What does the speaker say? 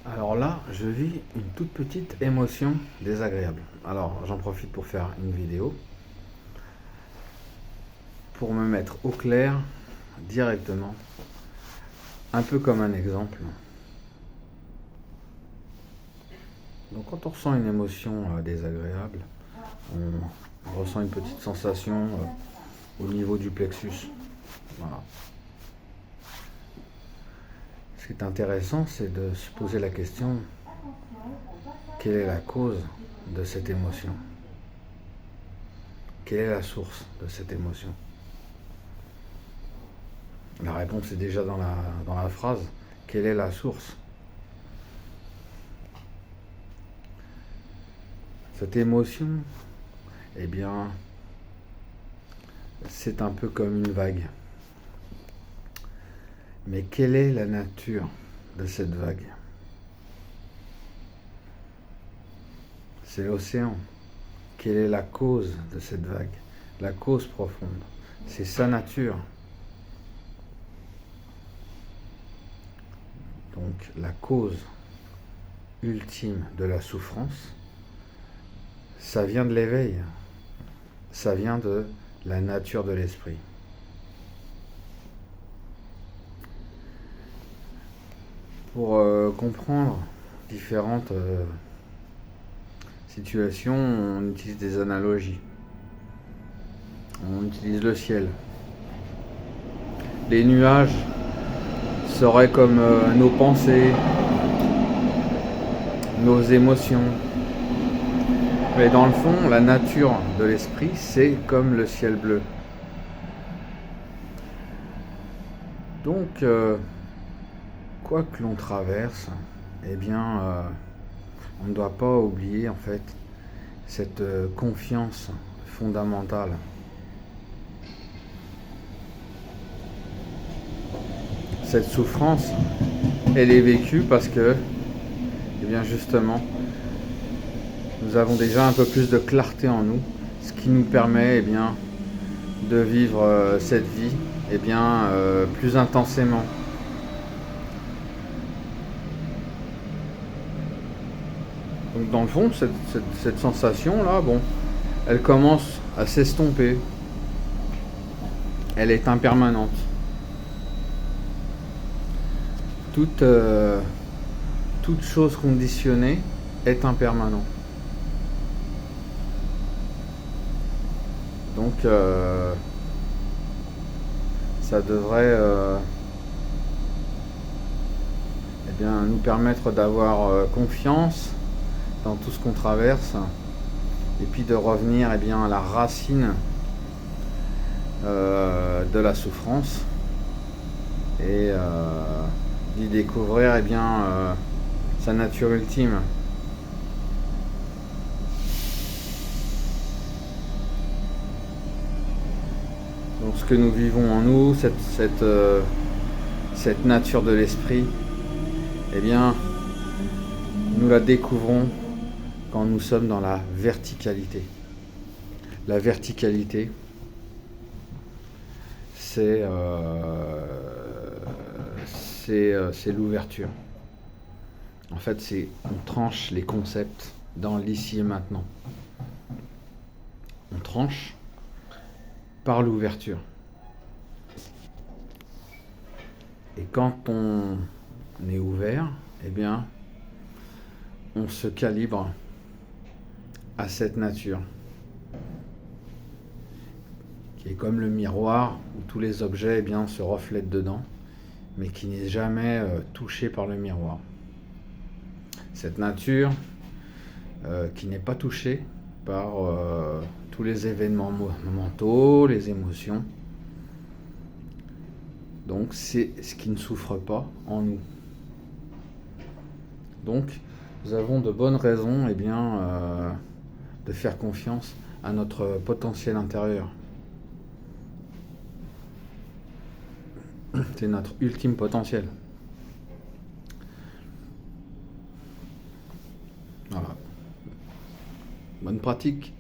Alors là, je vis une toute petite émotion désagréable. Alors, j'en profite pour faire une vidéo, pour me mettre au clair directement, un peu comme un exemple. Donc, quand on ressent une émotion désagréable, on ressent une petite sensation au niveau du plexus. Voilà. Ce qui est intéressant, c'est de se poser la question, quelle est la cause de cette émotion? Quelle est la source de cette émotion? La réponse est déjà dans la phrase. Quelle est la source? Cette émotion, eh bien, c'est un peu comme une vague. Mais quelle est la nature de cette vague? C'est l'océan. Quelle est la cause de cette vague? La cause profonde. C'est sa nature. Donc la cause ultime de la souffrance, ça vient de l'éveil. Ça vient de la nature de l'esprit. Pour comprendre différentes situations, on utilise des analogies. On utilise le ciel. Les nuages seraient comme nos pensées, nos émotions. Mais dans le fond, la nature de l'esprit, c'est comme le ciel bleu. Donc, quoi que l'on traverse, eh bien, on ne doit pas oublier en fait cette confiance fondamentale. Cette souffrance, elle est vécue parce que, eh bien justement, nous avons déjà un peu plus de clarté en nous, ce qui nous permet, eh bien, de vivre cette vie, eh bien, plus intensément. Donc dans le fond, cette sensation-là, bon, elle commence à s'estomper. Elle est impermanente. Toute chose conditionnée est impermanente. Donc ça devrait eh bien, nous permettre d'avoir confiance dans tout ce qu'on traverse et puis de revenir eh bien, à la racine de la souffrance et d'y découvrir eh bien, sa nature ultime. Donc ce que nous vivons en nous, cette nature de l'esprit, eh bien, nous la découvrons quand nous sommes dans la verticalité. La verticalité, c'est l'ouverture. En fait, on tranche les concepts dans l'ici et maintenant. On tranche par l'ouverture. Et quand on est ouvert, eh bien, on se calibre à cette nature, qui est comme le miroir où tous les objets eh bien, se reflètent dedans, mais qui n'est jamais touché par le miroir. Cette nature qui n'est pas touchée par tous les événements mentaux, les émotions. Donc c'est ce qui ne souffre pas en nous. Donc nous avons de bonnes raisons eh bien, de faire confiance à notre potentiel intérieur. C'est notre ultime potentiel. Voilà. Bonne pratique.